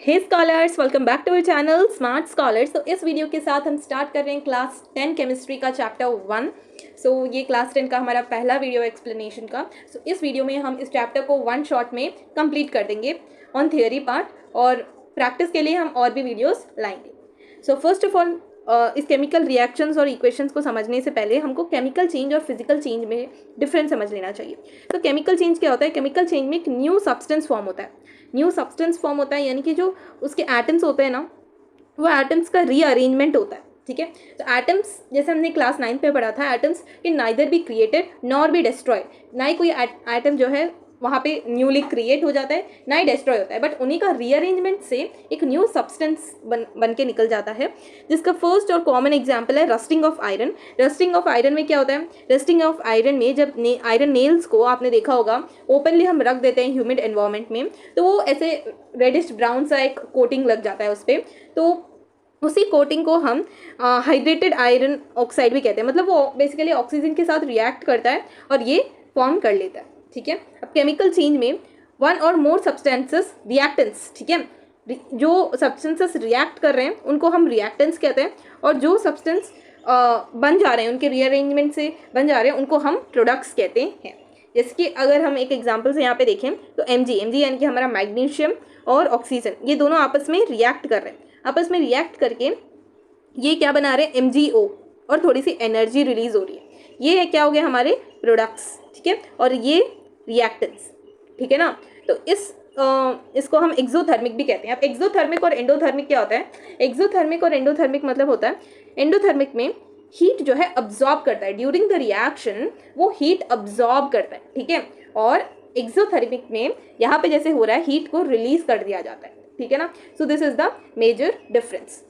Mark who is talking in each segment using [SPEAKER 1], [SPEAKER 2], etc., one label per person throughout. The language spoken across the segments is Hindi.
[SPEAKER 1] Hey scholars, welcome back to our channel smart scholars. तो इस वीडियो के साथ हम स्टार्ट कर रहे हैं क्लास 10 केमिस्ट्री का चैप्टर 1। ये क्लास 10 का हमारा पहला वीडियो एक्सप्लेनेशन का। इस वीडियो में हम इस चैप्टर को वन शॉट में कंप्लीट कर देंगे ऑन थियोरी पार्ट, और प्रैक्टिस के लिए हम और भी वीडियोस लाएंगे। फर्स्ट ऑफ ऑल, इस केमिकल रिएक्शंस और इक्वेशंस को समझने से पहले हमको केमिकल चेंज और फिजिकल चेंज में डिफरेंस समझ लेना चाहिए। तो केमिकल चेंज क्या होता है? केमिकल चेंज में एक न्यू सब्सटेंस फॉर्म होता है। न्यू सब्सटेंस फॉर्म होता है यानी कि जो उसके एटम्स होते हैं ना, वो एटम्स का रीअरेंजमेंट होता है। ठीक है, तो एटम्स जैसे हमने क्लास 9 पे पढ़ा था, atoms can neither be created nor be destroy. ना ही कोई एटम जो है वहाँ पे न्यूली क्रिएट हो जाता है, ना ही डिस्ट्रॉय होता है, बट उन्हीं का रीअरेंजमेंट से एक न्यू सब्सटेंस बन के निकल जाता है, जिसका फर्स्ट और कॉमन एग्जांपल है rusting of iron. Rusting of iron में क्या होता है? रस्टिंग ऑफ आयरन में जब आयरन नेल्स को आपने देखा होगा ओपनली हम रख देते हैं ह्यूमिड एनवायरनमेंट में, तो वो ऐसे रेडिश ब्राउन सा एक कोटिंग लग जाता है उस पर। तो उसी कोटिंग को हम हाइड्रेटेड आयरन ऑक्साइड भी कहते हैं। मतलब वो बेसिकली ऑक्सीजन के साथ रिएक्ट करता है और ये फॉर्म कर लेता है। ठीक है, अब केमिकल चेंज में वन और मोर सब्सटेंसेस रिएक्टेंट्स, ठीक है, जो सब्सटेंसेस रिएक्ट कर रहे हैं उनको हम रिएक्टेंट्स कहते हैं, और जो सब्सटेंस बन जा रहे हैं उनके रीअरेंजमेंट से बन जा रहे हैं उनको हम प्रोडक्ट्स कहते हैं। जैसे कि अगर हम एक एग्जांपल से यहाँ पे देखें तो Mg यानी कि हमारा मैग्नीशियम और ऑक्सीजन, ये दोनों आपस में रिएक्ट कर रहे हैं। आपस में रिएक्ट करके ये क्या बना रहे हैं? MgO, और थोड़ी सी एनर्जी रिलीज हो रही है। ये क्या हो गया? हमारे प्रोडक्ट्स। ठीक है, और ये रिएक्टेंट्स। ठीक है ना, तो इसको हम एक्सोथर्मिक भी कहते हैं। अब एक्सोथर्मिक और एंडोथर्मिक क्या होता है? एक्सोथर्मिक और एंडोथर्मिक मतलब होता है, एंडोथर्मिक में हीट जो है अब्जॉर्ब करता है ड्यूरिंग द रिएक्शन, वो हीट अब्जॉर्ब करता है। ठीक है, और एक्सोथर्मिक में यहाँ पे जैसे हो रहा है हीट को रिलीज कर दिया जाता है। ठीक है ना, so this is the major difference.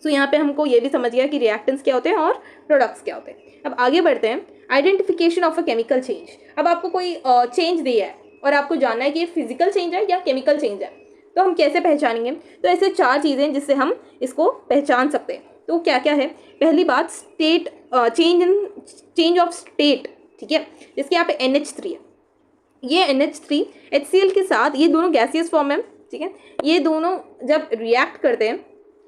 [SPEAKER 1] यहाँ पे हमको ये भी समझ गया कि रिएक्टेंट्स क्या होते हैं और प्रोडक्ट्स क्या होते हैं। अब आगे बढ़ते हैं, identification of a chemical change. अब आपको कोई चेंज दिया है और आपको जानना है कि ये फिजिकल चेंज है या केमिकल चेंज है, तो हम कैसे पहचानेंगे? तो ऐसे 4 चीज़ें जिससे हम इसको पहचान सकते हैं। तो क्या क्या है? पहली बात, स्टेट चेंज ऑफ स्टेट। ठीक है, जिसके यहाँ पे NH3 है। ये NH3 HCl के साथ, ये दोनों गैसियस फॉर्म है। ठीक है, ये दोनों जब रिएक्ट करते हैं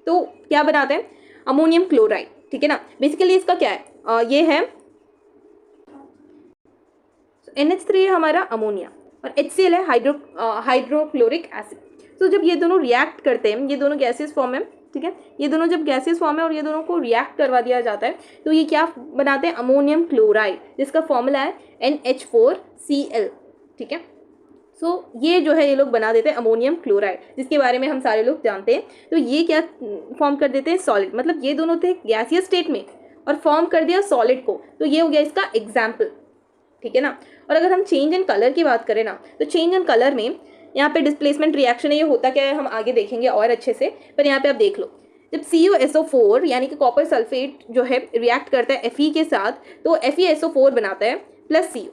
[SPEAKER 1] तो क्या बनाते हैं? Ammonium chloride. ठीक है ना, बेसिकली इसका क्या है? ये है NH3 है हमारा अमोनिया, और HCl है हाइड्रोक्लोरिक एसिड। तो जब ये दोनों रिएक्ट करते हैं, ये दोनों गैसेस फॉर्म है। ठीक है, ये दोनों जब गैसेस फॉर्म है और ये दोनों को रिएक्ट करवा दिया जाता है, तो ये क्या बनाते हैं? अमोनियम क्लोराइड, जिसका फॉर्मूला है NH4Cl। ठीक है, ये जो है ये लोग बना देते हैं अमोनियम क्लोराइड, जिसके बारे में हम सारे लोग जानते हैं। तो ये क्या फॉर्म कर देते हैं? सॉलिड। मतलब ये दोनों थे गैसियस स्टेट में और फॉर्म कर दिया सॉलिड को, तो ये हो गया इसका एग्जाम्पल। ठीक है ना, और अगर हम चेंज इन कलर की बात करें ना, तो चेंज इन कलर में यहाँ पे डिस्प्लेसमेंट रिएक्शन है। ये होता क्या है हम आगे देखेंगे और अच्छे से, पर यहाँ पे आप देख लो, जब CuSO4 यानी कि कॉपर सल्फेट जो है रिएक्ट करता है Fe के साथ, तो FeSO4 बनाता है प्लस Cu।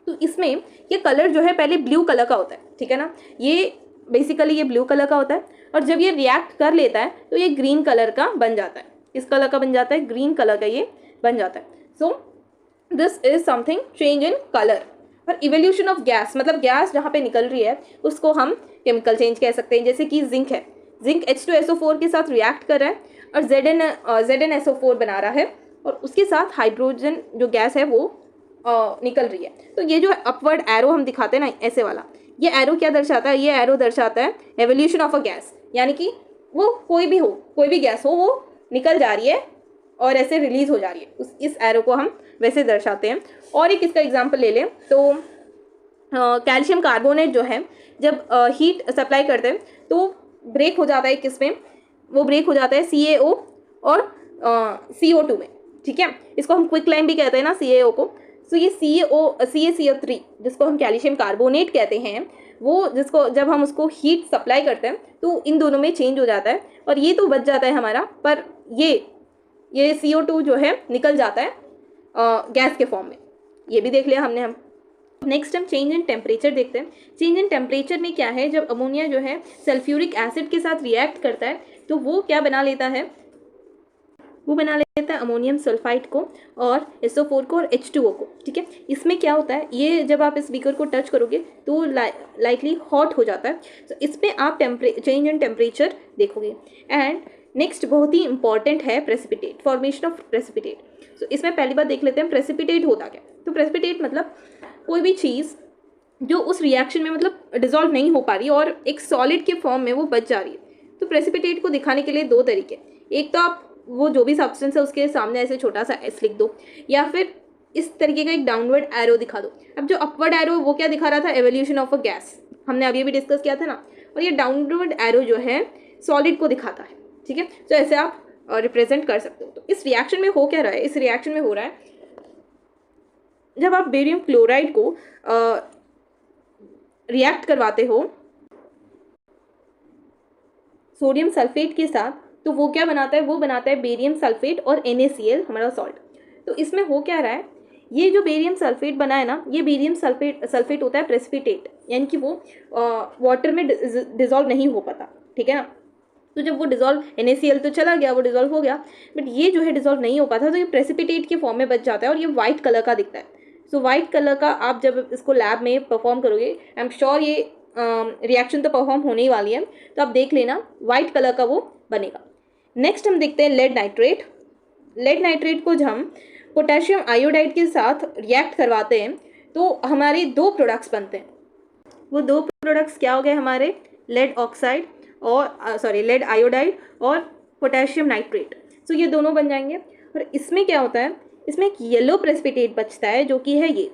[SPEAKER 1] तो इसमें ये कलर जो है पहले ब्लू कलर का होता है। ठीक है ना, ये बेसिकली ये ब्लू कलर का होता है, और जब ये रिएक्ट कर लेता है तो ये ग्रीन कलर का बन जाता है। किस कलर का बन जाता है? ग्रीन कलर का ये बन जाता है। सो this is something change in colour. और इवोल्यूशन ऑफ गैस, मतलब गैस जहाँ पे निकल रही है उसको हम केमिकल चेंज कह सकते हैं। जैसे कि जिंक है, जिंक H2SO4 के साथ रिएक्ट कर रहा है और ZnSO4 बना रहा है, और उसके साथ हाइड्रोजन जो गैस है वो निकल रही है। तो ये जो अपवर्ड एरो हम दिखाते हैं ना, ऐसे वाला, ये एरो क्या दर्शाता है? ये एरो दर्शाता है एवोल्यूशन ऑफ अ गैस, यानी कि वो कोई भी गैस हो, वो निकल जा रही है और ऐसे रिलीज हो जा रही है। इस एरो को हम वैसे दर्शाते हैं। और एक इसका एग्जांपल ले लें तो कैल्शियम कार्बोनेट जो है जब हीट सप्लाई करते हैं तो ब्रेक हो जाता है। किस में वो ब्रेक हो जाता है? CaO और CO2 में। ठीक है, इसको हम क्विक लाइन भी कहते हैं ना, CaO को। ये CaCO3 जिसको हम कैल्शियम कार्बोनेट कहते हैं, वो जिसको जब हम उसको हीट सप्लाई करते हैं तो इन दोनों में चेंज हो जाता है, और ये तो बच जाता है हमारा, पर ये CO2 जो है निकल जाता है गैस के फॉर्म में। ये भी देख लिया हमने। हम नेक्स्ट हम चेंज इन टेम्परेचर देखते हैं। चेंज इन टेम्परेचर में क्या है? जब अमोनिया जो है सल्फ्यूरिक एसिड के साथ रिएक्ट करता है तो वो क्या बना लेता है? वो बना लेता है अमोनियम सल्फाइड को और SO4 को और H2O को, ठीक है। इसमें क्या होता है, ये जब आप इस बीकर को टच करोगे तो लाइकली हॉट हो जाता है। तो इसमें आप चेंज इन टेम्परेचर देखोगे। एंड नेक्स्ट बहुत ही इंपॉर्टेंट है प्रेसिपिटेट, फॉर्मेशन ऑफ प्रेसिपिटेट। तो इसमें पहली बात देख लेते हैं प्रेसिपिटेट होता क्या। तो प्रेसिपिटेट मतलब कोई भी चीज़ जो उस रिएक्शन में मतलब डिजॉल्व नहीं हो पा रही और एक सॉलिड के फॉर्म में वो बच जा रही है। तो प्रेसिपिटेट को दिखाने के लिए दो तरीके, एक तो आप वो जो भी सब्सटेंस है उसके सामने ऐसे छोटा सा एस लिख दो, या फिर इस तरीके का एक डाउनवर्ड एरो दिखा दो। अब जो अपवर्ड एरो वो क्या दिखा रहा था, एवोल्यूशन ऑफ अ गैस, हमने अभी भी डिस्कस किया था ना। और ये डाउनवर्ड एरो जो है सॉलिड को दिखाता है, ठीक है। तो ऐसे आप रिप्रेजेंट कर सकते हो। तो इस रिएक्शन में हो क्या रहा है, इस रिएक्शन में हो रहा है जब आप बेरियम क्लोराइड को रिएक्ट करवाते हो सोडियम सल्फेट के साथ, तो वो क्या बनाता है, वो बनाता है बेरियम सल्फेट और NaCl हमारा सॉल्ट। तो इसमें हो क्या रहा है, ये जो बेरियम सल्फेट बना है ना, ये बेरियम सल्फेट होता है प्रेसिपिटेट, यानी कि वो वाटर में डिजॉल्व नहीं हो पाता, ठीक है ना। तो जब वो डिजॉल्व NaCl तो चला गया, वो डिजॉल्व हो गया, बट ये जो है डिजॉल्व नहीं हो पाता, तो ये प्रेसिपिटेट के फॉर्म में बच जाता है और ये वाइट कलर का दिखता है। सो वाइट कलर का आप जब इसको लैब में परफॉर्म करोगे, आई एम श्योर ये रिएक्शन तो परफॉर्म होने ही वाली है, तो आप देख लेना वाइट कलर का वो बनेगा। नेक्स्ट हम देखते हैं लेड नाइट्रेट। लेड नाइट्रेट को जब हम पोटेशियम आयोडाइड के साथ रिएक्ट करवाते हैं तो हमारे दो प्रोडक्ट्स बनते हैं। वो दो प्रोडक्ट्स क्या हो गए हमारे, लेड ऑक्साइड और लेड आयोडाइड और पोटेशियम नाइट्रेट। सो ये दोनों बन जाएंगे। और इसमें क्या होता है, इसमें एक येलो प्रेसिपिटेट बचता है जो कि है ये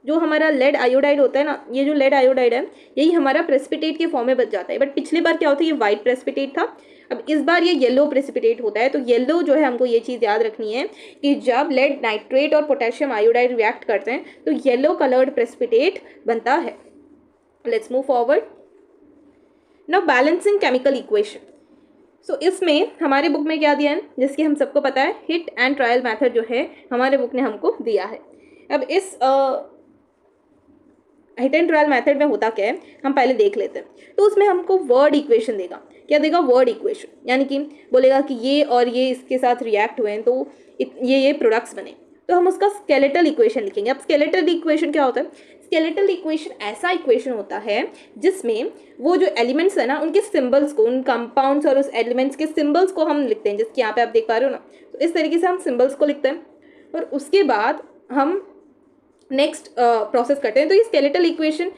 [SPEAKER 1] जो हमारा लेड आयोडाइड होता है ना, ये जो लेड आयोडाइड है यही हमारा प्रेसिपिटेट के फॉर्म में बच जाता है। बट पिछली बार क्या होता है, ये वाइट प्रेसिपिटेट था, अब इस बार ये येलो प्रेसिपिटेट होता है। तो येलो जो है हमको ये चीज़ याद रखनी है कि जब लेड नाइट्रेट और पोटेशियम आयोडाइड रिएक्ट करते हैं तो येलो कलर्ड प्रेसिपिटेट बनता है। Let's move forward now, balancing chemical equation. So इसमें हमारे बुक में क्या दिया है, जिसकी हम सबको पता है, हिट एंड ट्रायल मेथड जो है हमारे बुक ने हमको दिया है। अब इस हिट एंड ट्रायल मेथड में होता क्या है, हम पहले देख लेते हैं। तो उसमें हमको वर्ड इक्वेशन देगा, क्या देगा, वर्ड इक्वेशन, यानी कि बोलेगा कि ये और ये इसके साथ रिएक्ट हुए हैं तो ये प्रोडक्ट्स बने। तो हम उसका स्केलेटल इक्वेशन लिखेंगे। अब स्केलेटल इक्वेशन क्या होता है, स्केलेटल इक्वेशन ऐसा इक्वेशन होता है जिसमें वो जो एलिमेंट्स है ना उनके सिंबल्स को, उन कंपाउंड्स और उस एलिमेंट्स के सिंबल्स को हम लिखते हैं, जिसके यहाँ पे आप देख पा रहे हो ना। तो इस तरीके से हम सिंबल्स को लिखते हैं और उसके बाद हम नेक्स्ट प्रोसेस करते हैं। तो ये स्केलेटल इक्वेशन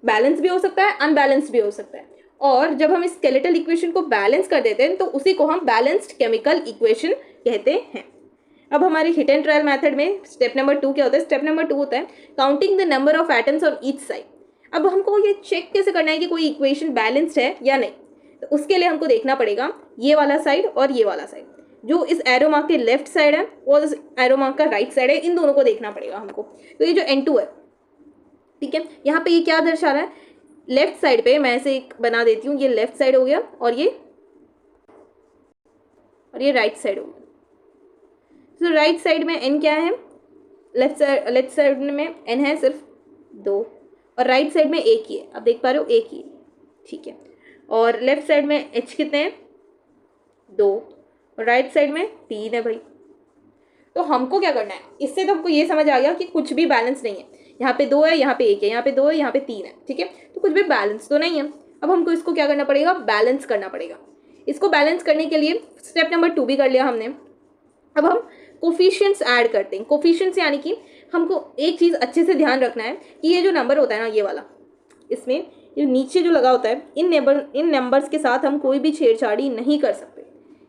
[SPEAKER 1] बैलेंस भी हो सकता है, अनबैलेंस्ड भी हो सकता है। और जब हम इस स्केलेटल इक्वेशन को बैलेंस कर देते हैं तो उसी को हम बैलेंस्ड केमिकल इक्वेशन कहते हैं। अब हमारे हिट एंड ट्रायल मेथड में स्टेप नंबर 2 क्या होता है, स्टेप नंबर 2 होता है counting the number of atoms on each side. अब हमको ये चेक कैसे करना है कि कोई इक्वेशन बैलेंस्ड है या नहीं, तो उसके लिए हमको देखना पड़ेगा ये वाला साइड और ये वाला साइड, जो इस एरो मार्क के लेफ्ट साइड है और इस एरो मार्क का राइट साइड है, इन दोनों को देखना पड़ेगा हमको। तो ये जो N2 है, ठीक है, यहाँ पे ये क्या दर्शा रहा है, लेफ्ट साइड पे मैं ऐसे एक बना देती हूँ, ये लेफ्ट साइड हो गया और ये राइट साइड हो गया। तो राइट साइड में N क्या है, लेफ्ट साइड में N है सिर्फ 2 और राइट साइड में एक ही है, आप देख पा रहे हो एक ही है, ठीक है। और लेफ्ट साइड में H कितने हैं, 2 और राइट साइड में 3 है भाई। तो हमको क्या करना है, इससे तो हमको ये समझ आ गया कि कुछ भी बैलेंस नहीं है, यहाँ पे 2 है, यहाँ पे 1 है, यहाँ पे 2 है, यहाँ पे 3 है, ठीक है। तो कुछ भी बैलेंस तो नहीं है। अब हमको इसको क्या करना पड़ेगा, बैलेंस करना पड़ेगा। इसको बैलेंस करने के लिए स्टेप नंबर 2 भी कर लिया हमने। अब हम कोफिशिएंट्स ऐड करते हैं। कोफिशिएंट्स यानी कि हमको एक चीज़ अच्छे से ध्यान रखना है कि ये जो नंबर होता है ना, ये वाला, इसमें ये नीचे जो लगा होता है, इन नंबर्स के साथ हम कोई भी छेड़छाड़ी नहीं कर सकते।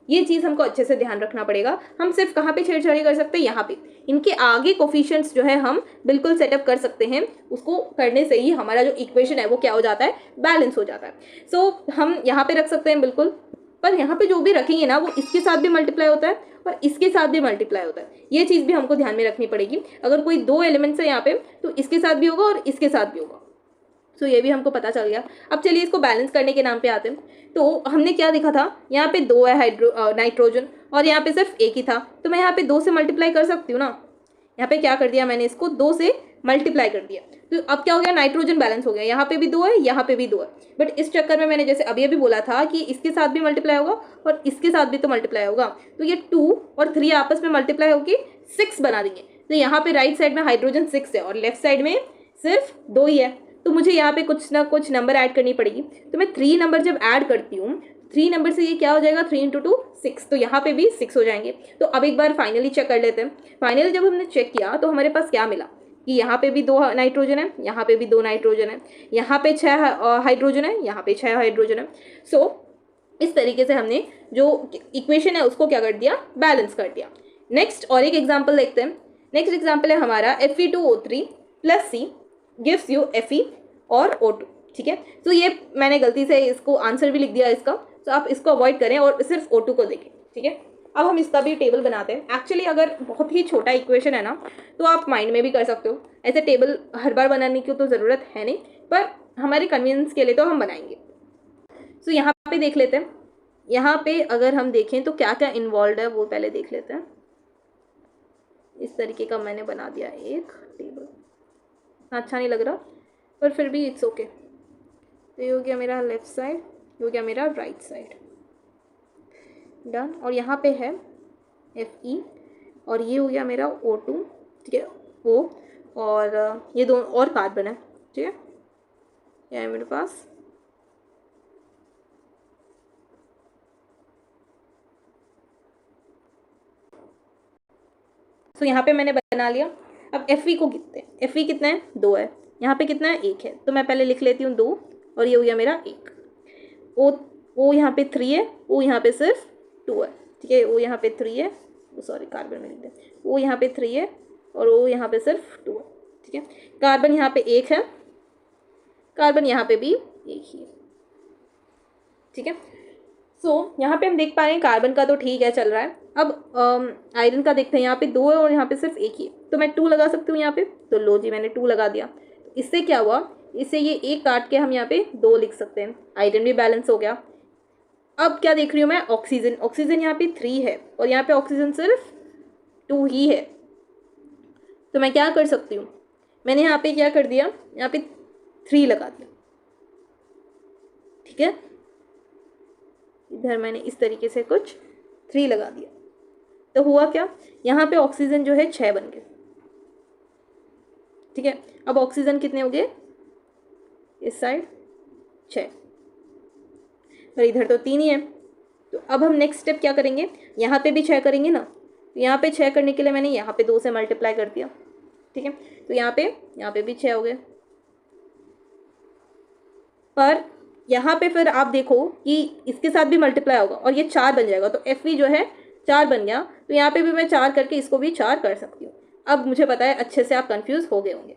[SPEAKER 1] ये चीज़ हमको अच्छे से ध्यान रखना पड़ेगा। हम सिर्फ कहाँ पे छेड़छाड़ी कर सकते हैं, यहाँ पे। इनके आगे कोफिशिएंट्स जो है हम बिल्कुल सेटअप कर सकते हैं। उसको करने से ही हमारा जो इक्वेशन है वो क्या हो जाता है, बैलेंस हो जाता है। सो हम यहाँ पे रख सकते हैं बिल्कुल, पर यहाँ पे जो भी रखेंगे ना वो इसके साथ भी मल्टीप्लाई होता है और इसके साथ भी मल्टीप्लाई होता है। ये चीज़ भी हमको ध्यान में रखनी पड़ेगी। अगर कोई 2 एलिमेंट्स है यहाँ पे तो इसके साथ भी होगा और इसके साथ भी होगा। तो ये भी हमको पता चल गया। अब चलिए इसको बैलेंस करने के नाम पे आते हैं। तो हमने क्या देखा था, यहाँ पे 2 है नाइट्रोजन और यहाँ पे सिर्फ 1 ही था, तो मैं यहाँ पे 2 से मल्टीप्लाई कर सकती हूँ ना। यहाँ पे क्या कर दिया मैंने, इसको 2 से मल्टीप्लाई कर दिया, तो अब क्या हो गया, नाइट्रोजन बैलेंस हो गया, यहाँ पे भी 2 है, यहाँ पे भी 2 है। बट इस चक्कर में मैंने जैसे अभी अभी बोला था कि इसके साथ भी मल्टीप्लाई होगा और इसके साथ भी तो मल्टीप्लाई होगा, तो ये 2 और 3 आपस में मल्टीप्लाई होकर 6 बना देंगे। तो यहाँ पे राइट साइड में हाइड्रोजन 6 है और लेफ्ट साइड में सिर्फ 2 ही है, तो मुझे यहाँ पे कुछ ना कुछ नंबर ऐड करनी पड़ेगी। तो मैं 3 नंबर जब ऐड करती हूँ, 3 नंबर से ये क्या हो जाएगा, 3 × 2 6, तो यहाँ पे भी 6 हो जाएंगे। तो अब एक बार फाइनली चेक कर लेते हैं। फाइनली जब हमने चेक किया तो हमारे पास क्या मिला कि यहाँ पे भी 2 नाइट्रोजन है, यहाँ पे भी 2 नाइट्रोजन है, यहाँ पे 6 हाइड्रोजन है, यहाँ पे 6 हाइड्रोजन है। सो इस तरीके से हमने जो इक्वेशन है उसको क्या कर दिया, बैलेंस कर दिया। नेक्स्ट और एक एग्जाम्पल देखते हैं। नेक्स्ट एग्जाम्पल है हमारा Fe2O3 + C gives you Fe और O2, ठीक है। तो ये मैंने गलती से इसको आंसर भी लिख दिया इसका, तो आप इसको अवॉइड करें और सिर्फ O2 को देखें, ठीक है। अब हम इसका भी टेबल बनाते हैं। एक्चुअली अगर बहुत ही छोटा इक्वेशन है ना तो आप माइंड में भी कर सकते हो, ऐसे टेबल हर बार बनाने की तो ज़रूरत है नहीं, पर हमारे कन्वीनियंस के लिए तो हम बनाएंगे। सो यहाँ पे देख लेते हैं। यहाँ पे अगर हम देखें तो क्या क्या इन्वॉल्व है वो पहले देख लेते हैं। इस तरीके का मैंने बना दिया एक टेबल, अच्छा नहीं लग रहा पर फिर भी इट्स ओके। तो ये हो गया मेरा लेफ्ट साइड, ये हो गया मेरा राइट साइड, डन। और यहाँ पे है Fe और ये हो गया मेरा O2, ठीक है, O, और ये 2 और कार्बन है, ठीक है, यह है मेरे पास। तो यहाँ पे मैंने बना लिया। अब Fe को Fe कितना है, 2 है, यहाँ पे कितना है, 1 है, तो मैं पहले लिख लेती हूँ 2 और ये हो गया मेरा 1। O यहाँ पे 3 है, O यहाँ पे सिर्फ 2 है, ठीक है, O यहाँ पे 3 है, सॉरी कार्बन में लिख दें, O यहाँ पे 3 है और O यहाँ पे सिर्फ 2 है, ठीक है। कार्बन यहाँ पे 1 है, कार्बन यहाँ पे भी 1 ही है, ठीक है। सो यहाँ पे हम देख पा रहे हैं कार्बन का तो ठीक है, चल रहा है। अब आयरन का देखते हैं, यहाँ पे 2 है और यहाँ पे सिर्फ 1 ही है, तो मैं 2 लगा सकती हूँ यहाँ पे, तो लो जी मैंने 2 लगा दिया। इससे क्या हुआ, इससे ये 1 काट के हम यहाँ पे 2 लिख सकते हैं, आयरन भी बैलेंस हो गया। अब क्या देख रही हूँ मैं, ऑक्सीजन, ऑक्सीजन यहाँ पे 3 है और यहाँ पे ऑक्सीजन सिर्फ 2 ही है, तो मैं क्या कर सकती हूँ, मैंने यहाँ पे क्या कर दिया, यहाँ पे 3 लगा दिया, ठीक है। इधर मैंने इस तरीके से कुछ 3 लगा दिया, तो हुआ क्या, यहाँ पे ऑक्सीजन जो है 6 बन गए, ठीक है। अब ऑक्सीजन कितने हो गए, इस साइड 6 और इधर तो 3 ही है। तो अब हम नेक्स्ट स्टेप क्या करेंगे, यहाँ पे भी 6 करेंगे ना, तो यहाँ पे 6 करने के लिए मैंने यहाँ पे 2 से मल्टीप्लाई कर दिया, ठीक है। तो यहाँ पे भी 6 हो गए, पर यहाँ पे फिर आप देखो कि इसके साथ भी मल्टीप्लाई होगा और ये 4 बन जाएगा, तो Fe जो है 4 बन गया, तो यहाँ पे भी मैं 4 करके इसको भी 4 कर सकती हूँ। अब मुझे पता है अच्छे से आप कंफ्यूज हो गए होंगे,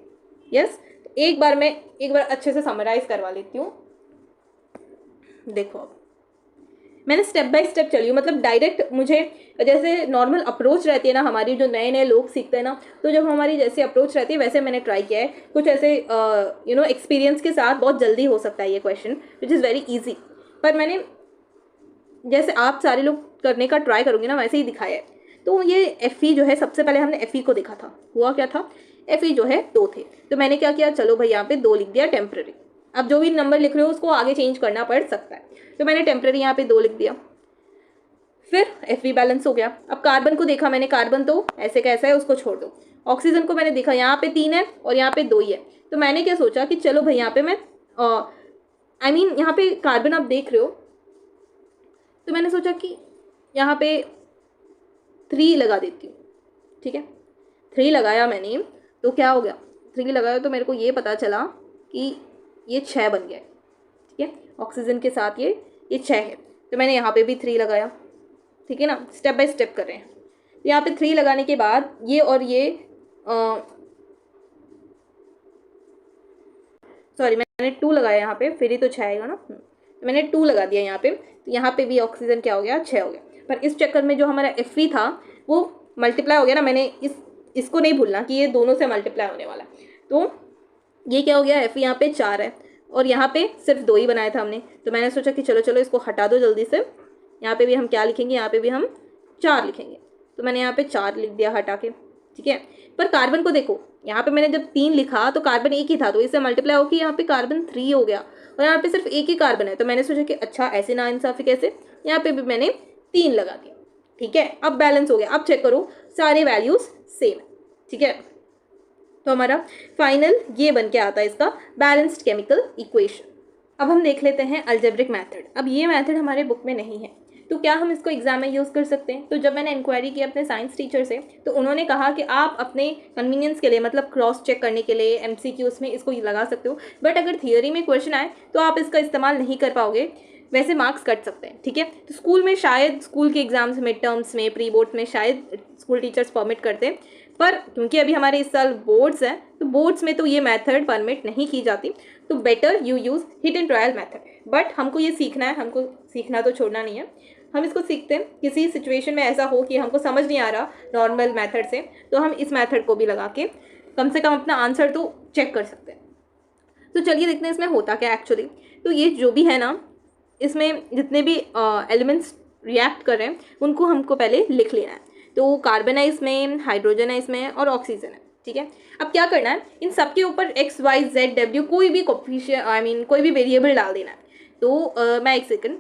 [SPEAKER 1] यस। तो एक बार अच्छे से समराइज करवा लेती हूँ। देखो अब मैंने स्टेप बाय स्टेप चली हूँ, मतलब डायरेक्ट मुझे जैसे नॉर्मल अप्रोच रहती है ना हमारी, जो नए नए लोग सीखते हैं ना, तो जब हमारी जैसे अप्रोच रहती है वैसे मैंने ट्राई किया है कुछ ऐसे एक्सपीरियंस के साथ। बहुत जल्दी हो सकता है ये question which is very easy, पर मैंने जैसे आप सारे लोग करने का ट्राई करूँगी ना वैसे ही दिखाया है। तो ये Fe जो है, सबसे पहले हमने Fe को देखा था, हुआ क्या था, Fe जो है 2 थे, तो मैंने क्या किया, चलो भाई यहाँ पे 2 लिख दिया टेम्प्रेरी। अब जो भी नंबर लिख रहे हो उसको आगे चेंज करना पड़ सकता है, तो मैंने टेम्प्रेरी यहाँ पे 2 लिख दिया। फिर Fe बैलेंस हो गया। अब कार्बन को देखा मैंने, कार्बन तो ऐसे कैसा है उसको छोड़ दो। ऑक्सीजन को मैंने देखा, यहाँ पे 3 है और यहाँ पे 2 ही है, तो मैंने क्या सोचा कि चलो भाई यहाँ पे मैं यहाँ पे कार्बन आप देख रहे हो, तो मैंने सोचा कि यहाँ पे 3 लगा देती हूँ, ठीक है। 3 लगाया मैंने, तो क्या हो गया, 3 लगाया तो मेरे को ये पता चला कि ये 6 बन गया, ठीक है। ऑक्सीजन के साथ ये 6 है, तो मैंने यहाँ पे भी 3 लगाया, ठीक है ना। स्टेप बाय स्टेप कर रहे हैं। तो यहाँ पे 3 लगाने के बाद ये और ये सॉरी मैंने 2 लगाया यहाँ पे, फिर ही तो 6 आएगा ना, तो मैंने 2 लगा दिया यहाँ पे, तो यहाँ पे भी ऑक्सीजन क्या हो गया, 6 हो गया। पर इस चक्कर में जो हमारा Fe था वो मल्टीप्लाई हो गया ना, मैंने इसको नहीं भूलना कि ये दोनों से मल्टीप्लाई होने वाला है। तो ये क्या हो गया, Fe यहाँ पे 4 है और यहाँ पे सिर्फ 2 ही बनाया था हमने, तो मैंने सोचा कि चलो इसको हटा दो जल्दी से। यहाँ पे भी हम क्या लिखेंगे, यहाँ पे भी हम 4 लिखेंगे, तो मैंने यहाँ पे 4 लिख दिया हटा के, ठीक है। पर कार्बन को देखो, यहाँ पे मैंने जब 3 लिखा तो कार्बन एक ही था, तो इससे मल्टीप्लाई होकर यहाँ पे कार्बन 3 हो गया, और यहाँ पे सिर्फ एक ही कार्बन है, तो मैंने सोचा कि अच्छा ऐसे ना इंसाफी कैसे, यहाँ पे भी मैंने 3 लगा दिया। ठीक है, अब बैलेंस हो गया। अब चेक करो सारे वैल्यूज सेम है। ठीक है, तो हमारा फाइनल ये बन के आता है इसका बैलेंस्ड केमिकल इक्वेशन। अब हम देख लेते हैं अलजेब्रिक मेथड। अब ये मेथड हमारे बुक में नहीं है, तो क्या हम इसको एग्जाम में यूज़ कर सकते हैं? तो जब मैंने इंक्वायरी की अपने साइंस टीचर से, तो उन्होंने कहा कि आप अपने कन्वीनियंस के लिए, मतलब क्रॉस चेक करने के लिए MCQs में इसको लगा सकते हो, बट अगर थियोरी में क्वेश्चन आए तो आप इसका इस्तेमाल नहीं कर पाओगे, वैसे मार्क्स कट सकते हैं। ठीक है, तो स्कूल में शायद, स्कूल के एग्जाम्स, मिड टर्म्स में, प्री बोर्ड में शायद स्कूल टीचर्स परमिट करते हैं, पर क्योंकि अभी हमारे इस साल बोर्ड्स हैं, तो बोर्ड्स में तो ये मेथड परमिट नहीं की जाती, तो better you use hit and trial method. But हमको ये सीखना है, हमको सीखना तो छोड़ना नहीं है, हम इसको सीखते हैं। किसी सिचुएशन में ऐसा हो कि हमको समझ नहीं आ रहा नॉर्मल मेथड से, तो हम इस मेथड को भी लगा के कम से कम अपना आंसर तो चेक कर सकते हैं। तो चलिए देखते हैं इसमें होता क्या एक्चुअली। तो ये जो भी है ना, इसमें जितने भी एलिमेंट्स रिएक्ट कर रहे हैं उनको हमको पहले लिख लेना है। तो कार्बन है इसमें, हाइड्रोजन है इसमें, और ऑक्सीजन है। ठीक है, अब क्या करना है, इन सब के ऊपर XYZ W कोई भी कोएफिशिएंट, कोई भी वेरिएबल डाल देना है। तो मैं एक सेकंड,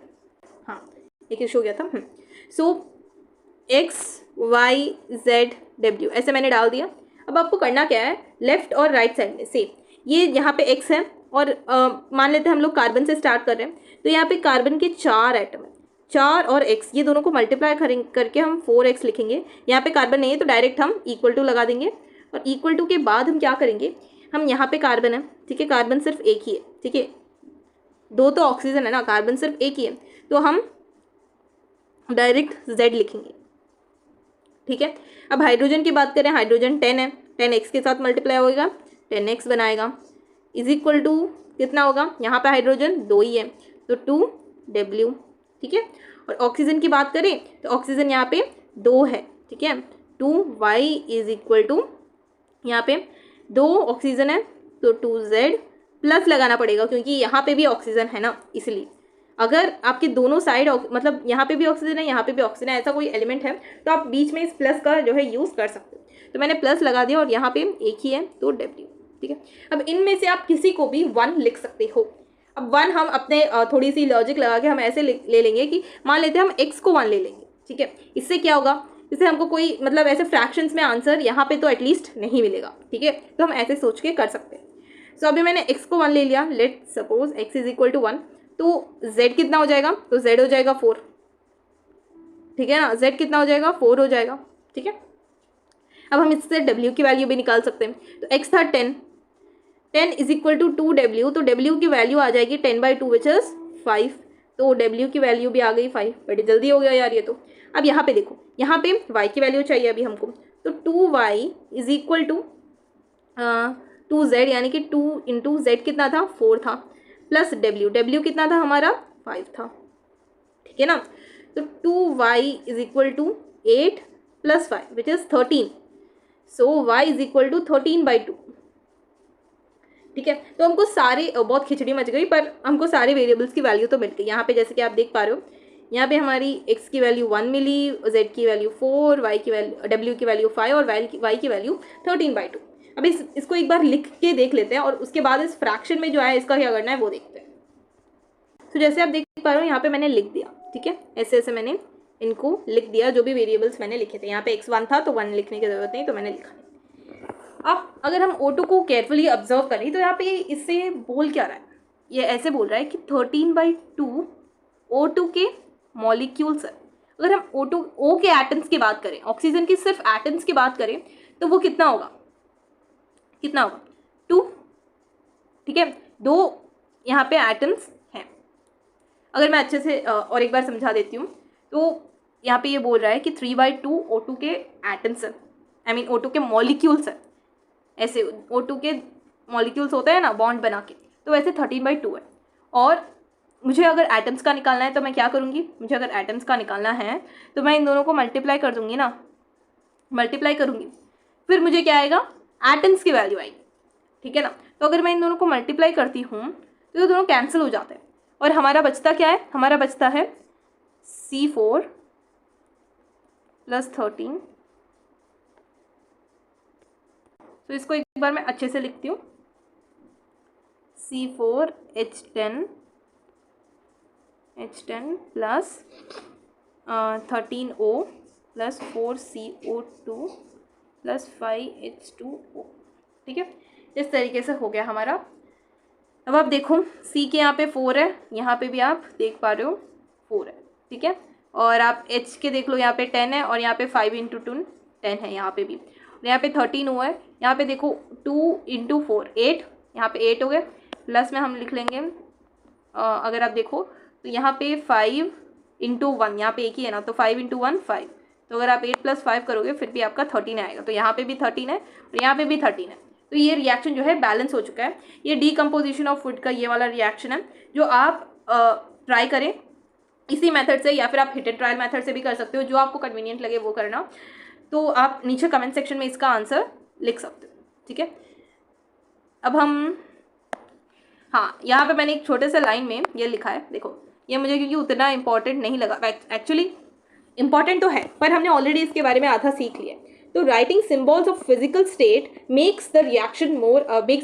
[SPEAKER 1] हाँ एक इशू हो गया था। सो XYZ W ऐसे मैंने डाल दिया। अब आपको करना क्या है, लेफ्ट और राइट साइड में सेम, ये यहाँ पे X है, और मान लेते हैं हम लोग कार्बन से स्टार्ट कर रहे हैं, तो यहाँ पे कार्बन के 4 एटम है, 4 और X, ये दोनों को मल्टीप्लाई करके हम 4X लिखेंगे। यहाँ पे कार्बन नहीं है तो डायरेक्ट हम इक्वल टू लगा देंगे, और इक्वल टू के बाद हम क्या करेंगे, हम यहाँ पे कार्बन है, ठीक है, कार्बन सिर्फ एक ही है, ठीक है, 2 तो ऑक्सीजन है ना, कार्बन सिर्फ एक ही है, तो हम डायरेक्ट Z लिखेंगे। ठीक है, अब हाइड्रोजन की बात करें, हाइड्रोजन 10 है, 10X के साथ मल्टीप्लाई होगा, 10X बनाएगा, इज इक्वल टू कितना होगा, यहाँ पे हाइड्रोजन 2 ही है तो 2W। ठीक है, और ऑक्सीजन की बात करें तो ऑक्सीजन यहाँ पे 2 है, ठीक है, 2Y इज इक्वल टू, यहाँ पे 2 ऑक्सीजन है तो 2Z, प्लस लगाना पड़ेगा क्योंकि यहाँ पे भी ऑक्सीजन है ना, इसलिए अगर आपके दोनों साइड, मतलब यहाँ पे भी ऑक्सीजन है, यहाँ पे भी ऑक्सीजन है, ऐसा कोई एलिमेंट है, तो आप बीच में इस प्लस का जो है यूज़ कर सकते हो। तो मैंने प्लस लगा दिया, और यहाँ पे एक ही है तो W। ठीक है, अब इनमें से आप किसी को भी 1 लिख सकते हो। अब 1 हम अपने थोड़ी सी लॉजिक लगा के हम ऐसे ले लेंगे कि मान लेते हैं हम X को 1 ले लेंगे। ठीक है, इससे क्या होगा, इससे हमको कोई मतलब ऐसे फ्रैक्शंस में आंसर यहाँ पे तो एटलीस्ट नहीं मिलेगा। ठीक है, तो हम ऐसे सोच के कर सकते हैं। सो अभी मैंने X को 1 ले लिया, let suppose X is equal to 1, तो Z कितना हो जाएगा, तो Z हो जाएगा 4। ठीक है ना, Z कितना हो जाएगा, 4 हो जाएगा। ठीक है, अब हम इससे W की वैल्यू भी निकाल सकते हैं। तो X था 10, 10 इज इक्वल टू 2W, तो W की वैल्यू आ जाएगी 10/2 विच इज 5, तो W की वैल्यू भी आ गई 5। बड़ी जल्दी हो गया यार ये तो। अब यहाँ पे देखो, यहाँ पे Y की वैल्यू चाहिए अभी हमको, तो 2Y is equal to 2Z, यानी कि 2 इंटू Z कितना था, 4 था, प्लस W कितना था हमारा, 5 था। ठीक है ना, तो 2Y is equal to 8 plus 5 which is 13, so Y is equal to 13/2। ठीक है, तो हमको सारे, बहुत खिचड़ी मच गई, पर हमको सारे वेरिएबल्स की वैल्यू तो मिल गई। यहाँ पे जैसे कि आप देख पा रहे हो, यहाँ पे हमारी X की वैल्यू 1 मिली, Z की वैल्यू 4, Y की वैल्यू, W की वैल्यू 5 और Y की वैल्यू 13/2। अब इसको एक बार लिख के देख लेते हैं, और उसके बाद इस फ्रैक्शन में जो है इसका क्या करना है वो देखते हैं। तो जैसे आप देख पा रहे हो यहाँ पे मैंने लिख दिया। ठीक है, ऐसे ऐसे मैंने इनको लिख दिया, जो भी वेरिएबल्स मैंने लिखे थे। यहाँ पे X1 था तो 1 लिखने की जरूरत नहीं, तो मैंने लिखा नहीं। अब अगर हम O2 को केयरफुली ऑब्जर्व करें तो यहाँ पे इससे बोल क्या रहा है, ये ऐसे बोल रहा है कि 13/2 O2 के मॉलिक्यूल्स है। अगर हम O के एटम्स की बात करें, ऑक्सीजन की सिर्फ एटम्स की बात करें, तो वो कितना होगा, 2। ठीक है, 2 यहाँ पे एटम्स हैं। अगर मैं अच्छे से और एक बार समझा देती हूँ, तो यहाँ पे ये बोल रहा है कि 3/2 O2 के एटम्स है, O2 के मॉलिक्यूल्स है। ऐसे O2 के मॉलिक्यूल्स होते हैं ना बॉन्ड बना के, तो वैसे 13/2 है। और मुझे अगर एटम्स का निकालना है तो मैं क्या करूँगी, मुझे अगर एटम्स का निकालना है तो मैं इन दोनों को मल्टीप्लाई कर दूँगी ना, मल्टीप्लाई करूँगी, फिर मुझे क्या आएगा, एटम्स की वैल्यू आएगी। ठीक है ना, तो अगर मैं इन दोनों को मल्टीप्लाई करती हूँ तो ये दोनों कैंसिल हो जाते हैं, और हमारा बचता क्या है, हमारा बचता है C4 + 13 तो इसको एक बार मैं अच्छे से लिखती हूँ, C4H10 plus 13O plus 4CO2 plus 5H2O। ठीक है, इस तरीके से हो गया हमारा। अब आप देखो C के यहाँ पे 4 है, यहाँ पे भी आप देख पा रहे हो 4 है। ठीक है, और आप H के देख लो, यहाँ पे 10 है और यहाँ पे 5 × 2 10 है, यहाँ पे भी। और यहाँ पे 13O है, यहाँ पे देखो 2 × 4 8, यहाँ पे 8 हो गए। प्लस में हम लिख लेंगे अगर आप देखो तो यहाँ पे 5 × 1, यहाँ पे एक ही है ना, तो 5 × 1 5। तो अगर आप 8 + 5 करोगे फिर भी आपका 13 आएगा। तो यहाँ पे भी 13 है और यहाँ पे भी 13 है। तो ये रिएक्शन जो है बैलेंस हो चुका है। ये डीकम्पोजिशन ऑफ फूड का ये वाला रिएक्शन है जो आप ट्राई करें इसी मेथड से, या फिर आप हिट एंड ट्रायल मेथड से भी कर सकते हो, जो आपको कन्वीनियंट लगे वो करना। तो आप नीचे कमेंट सेक्शन में इसका आंसर लिख सकते हो। ठीक है, अब हम हाँ, यहाँ पे मैंने एक छोटे से लाइन में ये लिखा है, देखो ये मुझे क्योंकि उतना इंपॉर्टेंट नहीं लगा, एक्चुअली इंपॉर्टेंट तो है पर हमने ऑलरेडी इसके बारे में आधा सीख लिया। तो writing symbols of physical state makes the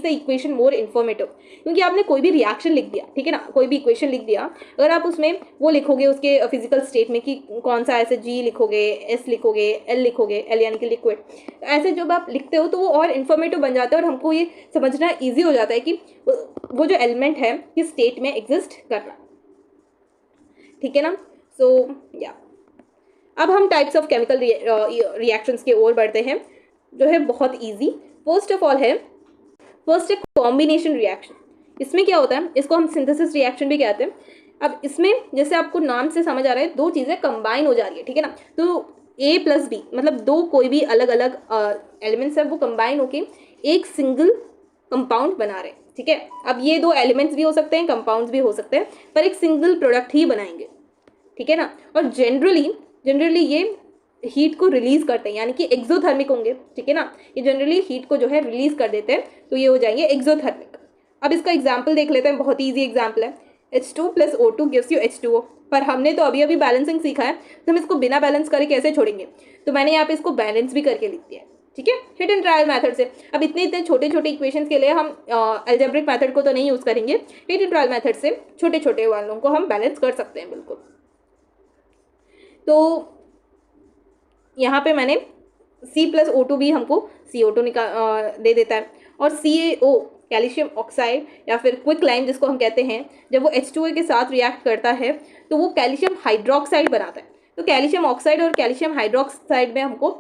[SPEAKER 1] equation more informative, क्योंकि आपने कोई भी रिएक्शन लिख दिया, ठीक है ना, कोई भी इक्वेशन लिख दिया, अगर आप उसमें वो लिखोगे उसके फिजिकल स्टेट में कि कौन सा, ऐसे G लिखोगे, S लिखोगे, L लिखोगे, L यानी कि लिक्विड, ऐसे जब आप लिखते हो तो वो और इन्फॉर्मेटिव बन जाता है और हमको ये समझना ईजी हो जाता है कि वो जो एलिमेंट है किस स्टेट में एग्जिस्ट कर रहा है। ठीक है ना, सो या अब हम टाइप्स ऑफ केमिकल रिएक्शंस की ओर बढ़ते हैं, जो है बहुत इजी। फर्स्ट है कॉम्बिनेशन रिएक्शन। इसमें क्या होता है, इसको हम सिंथेसिस रिएक्शन भी कहते हैं। अब इसमें जैसे आपको नाम से समझ आ रहा है, दो चीज़ें कंबाइन हो जा रही है, ठीक है ना। तो A + B मतलब दो कोई भी अलग अलग एलिमेंट्स है वो कंबाइन होके एक सिंगल कंपाउंड बना रहे हैं। ठीक है, अब ये दो एलिमेंट्स भी हो सकते हैं, कंपाउंड्स भी हो सकते हैं, पर एक सिंगल प्रोडक्ट ही बनाएंगे। ठीक है ना, और जनरली ये हीट को रिलीज करते हैं, यानी कि एक्सोथर्मिक होंगे। ठीक है ना, ये जनरली हीट को जो है रिलीज कर देते हैं, तो ये हो जाएंगे एक्सोथर्मिक। अब इसका एग्जाम्पल देख लेते हैं, बहुत ईजी एग्जाम्पल है। H2 + O2 gives you H2O। पर हमने तो अभी बैलेंसिंग सीखा है, तो हम इसको बिना बैलेंस करे कैसे छोड़ेंगे, तो मैंने यहाँ पे इसको बैलेंस भी करके लिख दिया है। ठीक है, हिट एंड ट्रायल मेथड से। अब इतने छोटे इक्वेशंस के लिए हम अलजेब्रिक मेथड को तो नहीं यूज़ करेंगे, हिट एंड ट्रायल मेथड से छोटे वालों को हम बैलेंस कर सकते हैं बिल्कुल। तो यहाँ पे मैंने C + O2 भी हमको CO2 दे देता है, और CaO कैल्शियम ऑक्साइड या फिर क्विक लाइम जिसको हम कहते हैं, जब वो H2O के साथ रिएक्ट करता है तो वो कैल्शियम हाइड्रोक्साइड बनाता है। तो कैल्शियम ऑक्साइड और कैल्शियम हाइड्रोक्साइड में हमको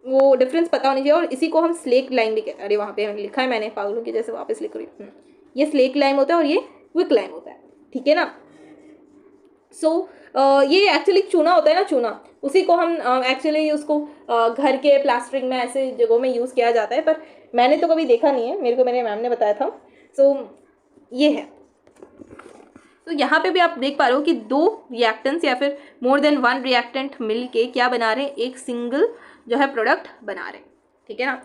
[SPEAKER 1] वो डिफरेंस पता होनी चाहिए, और इसी को हम स्लेक लाइम भी कहते हैं। अरे वहाँ पे लिखा है मैंने, पागलों की जैसे वापस लिख रही हूँ। ये स्लेक लाइम होता है और ये क्विक लाइम होता है। ठीक है ना, सो ये एक्चुअली चूना होता है ना, चूना, उसी को हम एक्चुअली उसको घर के प्लास्टरिंग में ऐसे जगहों में यूज़ किया जाता है, पर मैंने तो कभी देखा नहीं है, मेरे को मेरे मैम ने बताया था। सो ये है। तो यहाँ पे भी आप देख पा रहे हो कि दो रिएक्टेंट्स या फिर मोर देन वन रिएक्टेंट मिल के क्या बना रहे हैं, एक सिंगल जो है प्रोडक्ट बना रहे हैं। ठीक है ना,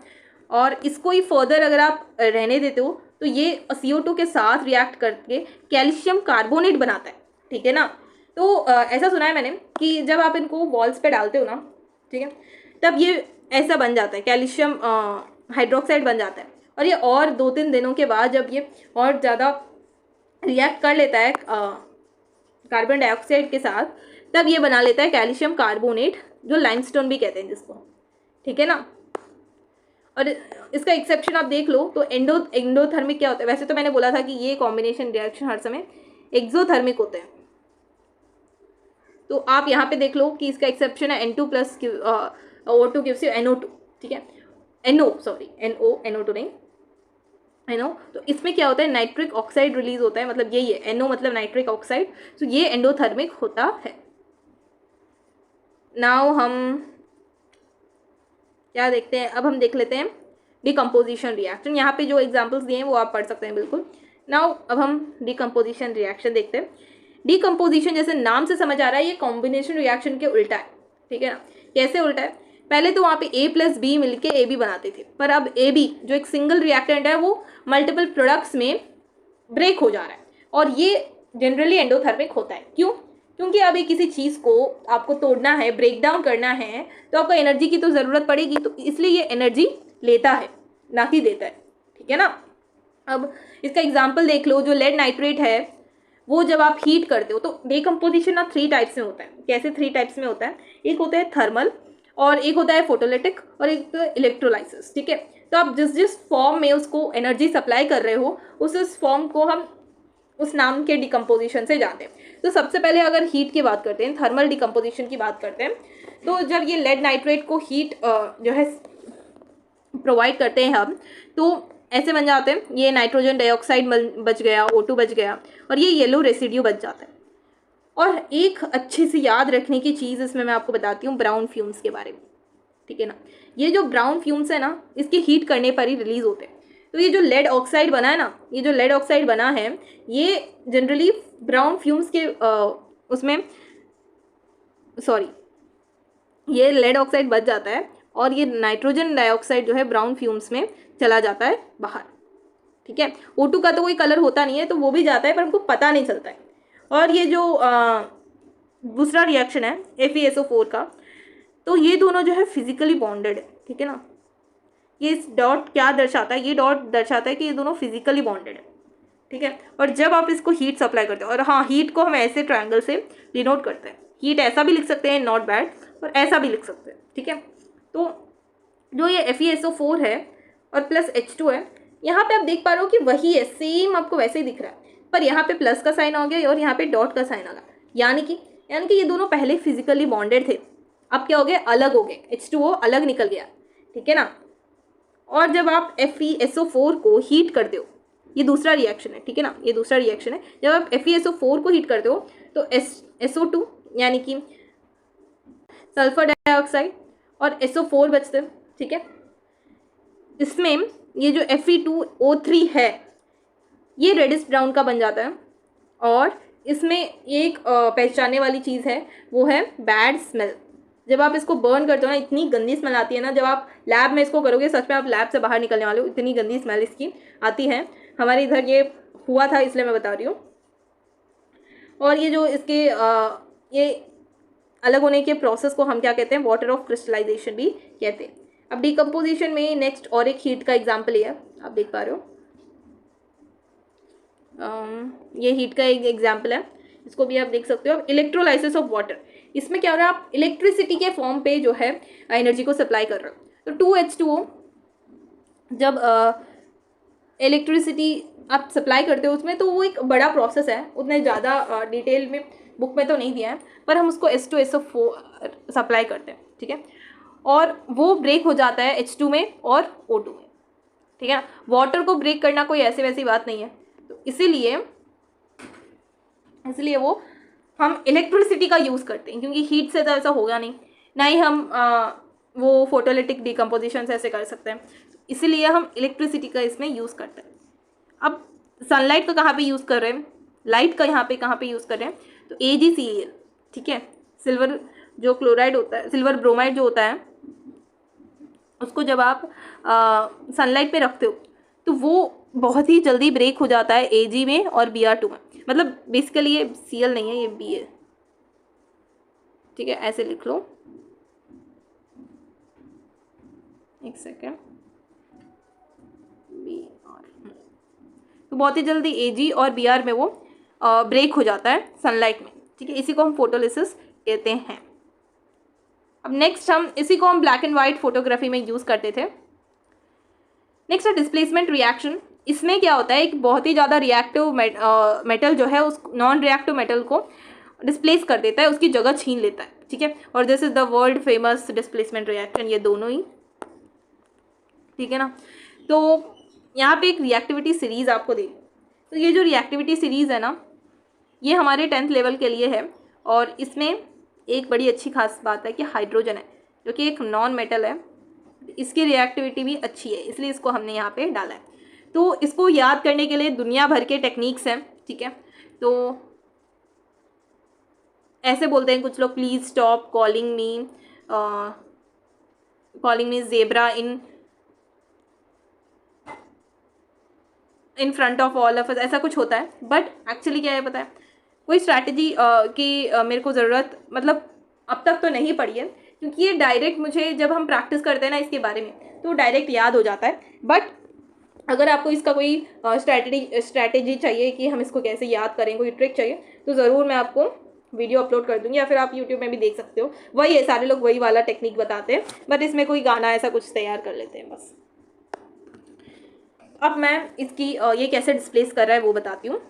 [SPEAKER 1] और इसको ही फर्दर अगर आप रहने देते हो तो ये CO2 के साथ रिएक्ट करके कैल्शियम कार्बोनेट बनाता है। ठीक है ना, तो ऐसा सुना है मैंने कि जब आप इनको वॉल्स पे डालते हो ना, ठीक है, तब ये ऐसा बन जाता है, कैल्शियम हाइड्रोक्साइड बन जाता है, और ये और 2-3 दिनों के बाद जब ये और ज़्यादा रिएक्ट कर लेता है कार्बन डाइऑक्साइड के साथ, तब ये बना लेता है कैल्शियम कार्बोनेट, जो लाइमस्टोन भी कहते हैं जिसको। ठीक है ना, और इसका एक्सेप्शन आप देख लो तो एंडोथर्मिक क्या होता है। वैसे तो मैंने बोला था कि ये कॉम्बिनेशन रिएक्शन हर समय एक्सोथर्मिक होते हैं, तो आप यहाँ पे देख लो कि इसका एक्सेप्शन है N2 + O2 gives you NO2। ठीक है, NO2 नहीं, NO। तो इसमें क्या होता है, नाइट्रिक ऑक्साइड रिलीज होता है, मतलब यही है, NO मतलब नाइट्रिक ऑक्साइड। तो ये एंडोथर्मिक होता है। नाउ हम क्या देखते हैं, अब हम देख लेते हैं डिकम्पोजिशन रिएक्शन। यहाँ पे जो एग्जाम्पल्स दिए हैं वो आप पढ़ सकते हैं बिल्कुल। नाउ अब हम डिकम्पोजिशन रिएक्शन देखते हैं। डिकम्पोजिशन जैसे नाम से समझ आ रहा है, ये कॉम्बिनेशन रिएक्शन के उल्टा है। ठीक है ना, कैसे उल्टा है, पहले तो वहाँ पे A + B मिलके AB बनाते थे, पर अब AB जो एक सिंगल रिएक्टेंट है वो मल्टीपल प्रोडक्ट्स में ब्रेक हो जा रहा है, और ये जनरली एंडोथर्मिक होता है। क्यों, क्योंकि अभी किसी चीज़ को आपको तोड़ना है, ब्रेक डाउन करना है, तो आपको एनर्जी की तो ज़रूरत पड़ेगी, तो इसलिए ये एनर्जी लेता है ना कि देता है, ठीक है ना। अब इसका एग्जाम्पल देख लो, जो लेड नाइट्रेट है वो जब आप हीट करते हो तो डिकम्पोजिशन ना 3 टाइप्स में होता है। कैसे 3 टाइप्स में होता है? एक होता है थर्मल, और एक होता है फोटोलिटिक, और एक तो इलेक्ट्रोलाइसिस, ठीक है। तो आप जिस जिस फॉर्म में उसको एनर्जी सप्लाई कर रहे हो उस फॉर्म को हम उस नाम के डिकम्पोजिशन से जानते हैं। तो सबसे पहले अगर हीट की बात करते हैं, थर्मल डिकम्पोजिशन की बात करते हैं, तो जब ये लेड नाइट्रेट को हीट जो है प्रोवाइड करते हैं हम, तो ऐसे बन जाते हैं, ये नाइट्रोजन डाइऑक्साइड बच गया, O2 बच गया, और ये येलो रेसिड्यू बच जाता है। और एक अच्छे से याद रखने की चीज़ इसमें मैं आपको बताती हूँ ब्राउन फ्यूम्स के बारे में, ठीक है ना। ये जो ब्राउन फ्यूम्स है ना, इसके हीट करने पर ही रिलीज होते हैं। तो ये जो लेड ऑक्साइड बना है ना, ये जो लेड ऑक्साइड बना है, ये जनरली ब्राउन फ्यूम्स के उसमें सॉरी ये लेड ऑक्साइड बच जाता है, और ये नाइट्रोजन डाइऑक्साइड जो है ब्राउन फ्यूम्स में चला जाता है बाहर, ठीक है। O2 का तो कोई कलर होता नहीं है, तो वो भी जाता है पर हमको पता नहीं चलता है। और ये जो दूसरा रिएक्शन है FeSO4 का, तो ये दोनों जो है फिजिकली बॉन्डेड है, ठीक है ना। ये इस डॉट क्या दर्शाता है? ये डॉट दर्शाता है कि ये दोनों फिजिकली बॉन्डेड है, ठीक है। और जब आप इसको हीट सप्लाई करते हो, और हाँ, हीट को हम ऐसे ट्रायंगल से डिनोट करते हैं, हीट ऐसा भी लिख सकते हैं, नॉट बैड, और ऐसा भी लिख सकते हैं, ठीक है। तो जो ये FeSO4 है और प्लस H2 है, यहाँ पे आप देख पा रहे हो कि वही है, सेम आपको वैसे ही दिख रहा है, पर यहाँ पे प्लस का साइन आ गया और यहाँ पे डॉट का साइन आ गया, यानी कि ये दोनों पहले फिजिकली बॉन्डेड थे, अब क्या हो गए? अलग हो गए, H2O अलग निकल गया, ठीक है ना। और जब आप FeSO4 को हीट करते हो, ये दूसरा रिएक्शन है, ठीक है ना, ये दूसरा रिएक्शन है, जब आप FeSO4 को हीट करते हो तो SO2 यानी कि सल्फर डाइऑक्साइड और SO4 बचते हैं, ठीक है। इसमें ये जो Fe2O3 है, ये रेडिश ब्राउन का बन जाता है, और इसमें एक पहचानने वाली चीज़ है, वो है बैड स्मेल। जब आप इसको बर्न करते हो ना, इतनी गंदी स्मेल आती है ना, जब आप लैब में इसको करोगे, सच में आप लैब से बाहर निकलने वाले हो, इतनी गंदी स्मेल इसकी आती है। हमारे इधर ये हुआ था, इसलिए मैं बता रही हूँ। और ये जो इसके ये अलग होने के प्रोसेस को हम क्या कहते हैं? वाटर ऑफ क्रिस्टलाइजेशन भी कहते हैं। अब डिकम्पोजिशन में नेक्स्ट और एक हीट का एग्जाम्पल है, आप देख पा रहे हो, ये हीट का एक एग्जाम्पल है, इसको भी आप देख सकते हो। इलेक्ट्रोलाइसिस ऑफ वाटर, इसमें क्या हो रहा है? आप इलेक्ट्रिसिटी के फॉर्म पे जो है एनर्जी को सप्लाई कर रहे हो। तो 2H2O जब इलेक्ट्रिसिटी आप सप्लाई करते हो उसमें, तो वो एक बड़ा प्रोसेस है, उतने ज़्यादा डिटेल में बुक में तो नहीं दिया है, पर हम उसको H2SO4 सप्लाई करते हैं, ठीक है। और वो ब्रेक हो जाता है H2 में और O2 में, ठीक है ना। वाटर को ब्रेक करना कोई ऐसी वैसी बात नहीं है, तो इसीलिए वो हम इलेक्ट्रिसिटी का यूज़ करते हैं, क्योंकि हीट से तो ऐसा होगा नहीं, ना ही हम वो फोटोलिटिक डिकम्पोजिशन से ऐसे कर सकते हैं, इसीलिए हम इलेक्ट्रिसिटी का इसमें यूज़ करते हैं। अब सनलाइट का कहाँ पे यूज़ कर रहे हैं? लाइट का यहाँ पे कहाँ पे यूज़ कर रहे हैं? तो AgCl, ठीक है, सिल्वर जो क्लोराइड होता है, सिल्वर ब्रोमाइड जो होता है, उसको जब आप सनलाइट पे रखते हो तो वो बहुत ही जल्दी ब्रेक हो जाता है Ag में और Br2 में। मतलब बेसिकली ये Cl नहीं है, ये B है, ठीक है, ऐसे लिख लो, एक सेकेंड, Br, तो बहुत ही जल्दी Ag और Br में वो ब्रेक हो जाता है सनलाइट में, ठीक है। इसी को हम फोटोलिसिस कहते हैं। अब नेक्स्ट इसी को हम ब्लैक एंड वाइट फोटोग्राफी में यूज़ करते थे। नेक्स्ट है डिस्प्लेसमेंट रिएक्शन। इसमें क्या होता है? एक बहुत ही ज़्यादा रिएक्टिव मेटल जो है उस नॉन रिएक्टिव मेटल को डिस्प्लेस कर देता है, उसकी जगह छीन लेता है, ठीक है। और this is the world famous displacement reaction, ये दोनों ही, ठीक है ना। तो यहाँ पे एक रिएक्टिविटी सीरीज आपको दी, तो ये जो रिएक्टिविटी सीरीज है ना, ये हमारे 10th लेवल के लिए है, और इसमें एक बड़ी अच्छी खास बात है कि हाइड्रोजन है, जो कि एक नॉन मेटल है, इसकी रिएक्टिविटी भी अच्छी है, इसलिए इसको हमने यहाँ पे डाला है। तो इसको याद करने के लिए दुनिया भर के टेक्निक्स हैं, ठीक है। तो ऐसे बोलते हैं कुछ लोग, please stop calling me zebra in front of all of us, ऐसा कुछ होता है। बट एक्चुअली क्या है पता है, कोई स्ट्रैटेजी की मेरे को ज़रूरत मतलब अब तक तो नहीं पड़ी है, क्योंकि ये डायरेक्ट मुझे जब हम प्रैक्टिस करते हैं ना इसके बारे में तो डायरेक्ट याद हो जाता है। बट अगर आपको इसका कोई स्ट्रैटेजी चाहिए कि हम इसको कैसे याद करें, कोई ट्रिक चाहिए, तो ज़रूर मैं आपको वीडियो अपलोड कर दूँगी, या फिर आप यूट्यूब में भी देख सकते हो। वही है, सारे लोग वही वाला टेक्निक बताते हैं, बट इसमें कोई गाना ऐसा कुछ तैयार कर लेते हैं बस। अब मैं इसकी ये कैसे डिस्प्लेस कर रहा है वो बताती हूँ।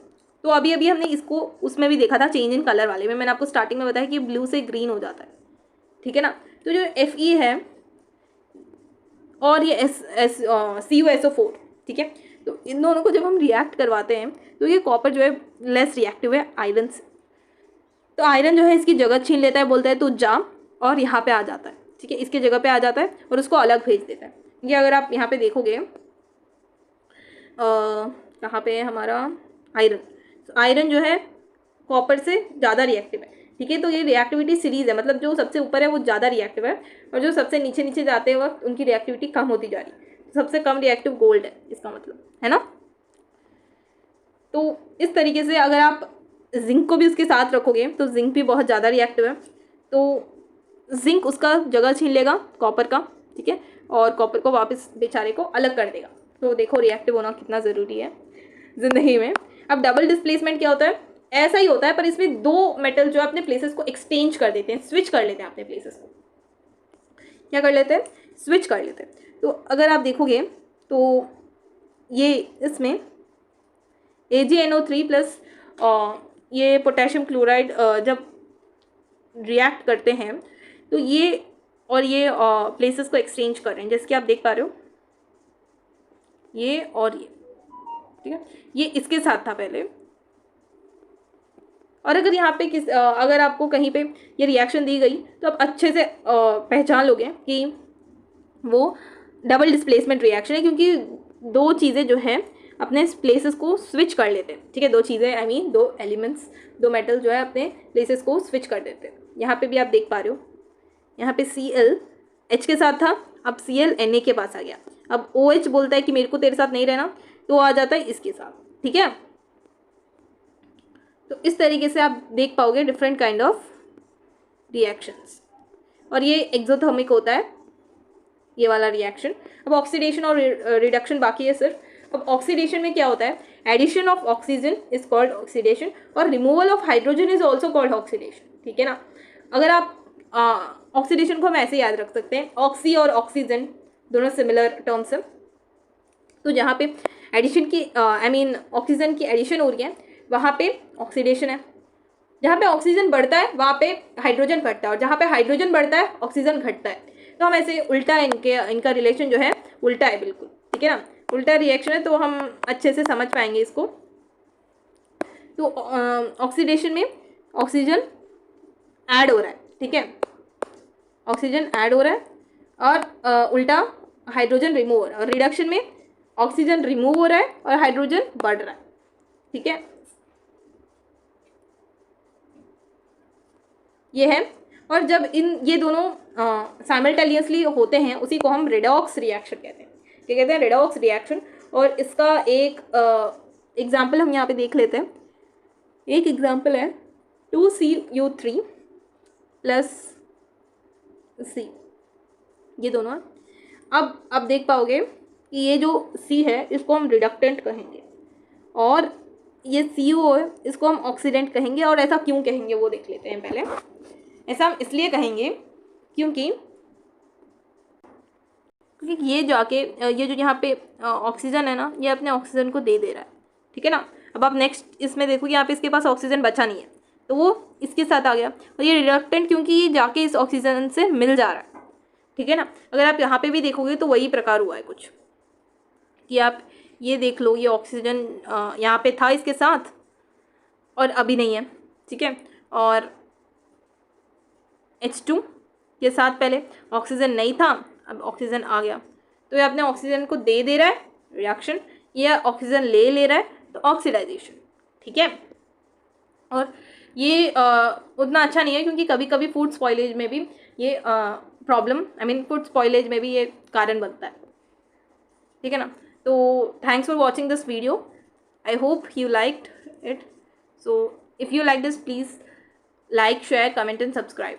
[SPEAKER 1] तो अभी अभी हमने इसको उसमें भी देखा था, चेंज इन कलर वाले में मैंने आपको स्टार्टिंग में बताया कि ब्लू से ग्रीन हो जाता है, ठीक है ना। तो जो Fe है और ये CuSO4, ठीक है, तो इन दोनों को जब हम रिएक्ट करवाते हैं तो ये कॉपर जो है लेस रिएक्टिव है आयरन से। तो आयरन जो है इसकी जगह छीन लेता है, बोलता है तो जा, और यहाँ पे आ जाता है, ठीक है, इसके जगह पे आ जाता है और उसको अलग भेज देता है। ये अगर आप यहाँ पे देखोगे कहाँ पे है हमारा आयरन, आयरन जो है कॉपर से ज़्यादा रिएक्टिव है, ठीक है। तो ये रिएक्टिविटी सीरीज़ है, मतलब जो सबसे ऊपर है वो ज़्यादा रिएक्टिव है और जो सबसे नीचे नीचे जाते वक्त उनकी रिएक्टिविटी कम होती जा रही है। सबसे कम रिएक्टिव गोल्ड है, इसका मतलब है ना। तो इस तरीके से अगर आप जिंक को भी उसके साथ रखोगे तो जिंक भी बहुत ज़्यादा रिएक्टिव है, तो जिंक उसका जगह छीन लेगा कॉपर का, ठीक है, और कॉपर को वापस बेचारे को अलग कर देगा। तो देखो रिएक्टिव होना कितना ज़रूरी है ज़िंदगी में। अब डबल डिस्प्लेसमेंट क्या होता है, ऐसा ही होता है, पर इसमें दो मेटल जो है अपने प्लेसेस को एक्सचेंज कर देते हैं, स्विच कर लेते हैं अपने प्लेसेस को। क्या कर लेते हैं, स्विच कर लेते हैं। तो अगर आप देखोगे तो ये इसमें AgNO3 प्लस ये पोटेशियम क्लोराइड जब रिएक्ट करते हैं तो ये और ये प्लेसेस को एक्सचेंज कर रहे हैं, जैसे कि आप देख पा रहे हो ये और ये, ठीक है, ये इसके साथ था पहले। और अगर यहाँ पे अगर आपको कहीं पे ये रिएक्शन दी गई तो आप अच्छे से पहचान लोगे कि वो डबल डिस्प्लेसमेंट रिएक्शन है, क्योंकि दो चीज़ें जो हैं अपने प्लेसेस को स्विच कर लेते हैं, ठीक है, दो चीज़ें आई मीन दो एलिमेंट्स, दो मेटल जो है अपने प्लेसेस को स्विच कर देते हैं। यहाँ पे भी आप देख पा रहे हो, यहाँ पे Cl H के साथ था, अब Cl Na के पास आ गया। अब OH बोलता है कि मेरे को तेरे साथ नहीं रहना, तो आ जाता है इसके साथ, ठीक है। तो इस तरीके से आप देख पाओगे डिफरेंट काइंड ऑफ रिएक्शंस, और ये एक्सोथर्मिक होता है ये वाला रिएक्शन। अब ऑक्सीडेशन और रिडक्शन बाकी है सिर्फ। अब ऑक्सीडेशन में क्या होता है, addition of oxygen is called oxidation और removal of hydrogen is also called oxidation, ठीक है ना। अगर आप ऑक्सीडेशन को हम ऐसे याद रख सकते हैं, ऑक्सी और ऑक्सीजन दोनों सिमिलर टर्म्स हैं। तो जहाँ पे एडिशन की आई मीन ऑक्सीजन की एडिशन हो रही है वहाँ पे ऑक्सीडेशन है, जहाँ पे ऑक्सीजन बढ़ता है वहाँ पे हाइड्रोजन घटता है, और जहाँ पे हाइड्रोजन बढ़ता है ऑक्सीजन घटता है। तो हम ऐसे उल्टा इनका रिलेशन जो है उल्टा है बिल्कुल, ठीक है ना, उल्टा रिएक्शन है, तो हम अच्छे से समझ पाएंगे इसको। तो ऑक्सीडेशन में ऑक्सीजन ऐड हो रहा है, ठीक है, ऑक्सीजन ऐड हो रहा है, और उल्टा हाइड्रोजन रिमूव हो रहा है, और रिडक्शन में ऑक्सीजन रिमूव हो रहा है और हाइड्रोजन बढ़ रहा है, ठीक है, ये है। और जब ये दोनों साइमल्टेनियसली होते हैं उसी को हम रेडॉक्स रिएक्शन कहते हैं। क्या कहते हैं, रेडॉक्स रिएक्शन। और इसका एक एग्जाम्पल हम यहाँ पे देख लेते हैं। एक एग्जाम्पल है 2Cu3 प्लस C, ये दोनों है। अब देख पाओगे कि ये जो C है इसको हम रिडक्टेंट कहेंगे, और ये Cu है इसको हम ऑक्सीडेंट कहेंगे। और ऐसा क्यों कहेंगे वो देख लेते हैं पहले। ऐसा हम इसलिए कहेंगे क्योंकि ये जाके ये जो यहाँ पे ऑक्सीजन है ना, ये अपने ऑक्सीजन को दे रहा है, ठीक है ना। अब आप नेक्स्ट इसमें देखो कि यहाँ पे इसके पास ऑक्सीजन बचा नहीं है, तो वो इसके साथ आ गया, और ये रिडक्टेंट क्योंकि ये जाके इस ऑक्सीजन से मिल जा रहा है, ठीक है ना। अगर आप यहाँ पे भी देखोगे तो वही प्रकार हुआ है कुछ, कि आप ये देख लो, ये ऑक्सीजन यहाँ पे था इसके साथ और अभी नहीं है, ठीक है, और H2 के साथ पहले ऑक्सीजन नहीं था, अब ऑक्सीजन आ गया, तो ये अपने ऑक्सीजन को दे रहा है रिएक्शन, ये ऑक्सीजन ले रहा है, तो ऑक्सीडाइजेशन, ठीक है। और ये उतना अच्छा नहीं है, क्योंकि कभी कभी फूड स्पॉइलेज में भी ये problem I mean food spoilage में भी ये कारण बनता है, ठीक है ना। तो thanks for watching this video, I hope you liked it. So if you like this please like, share, comment and subscribe.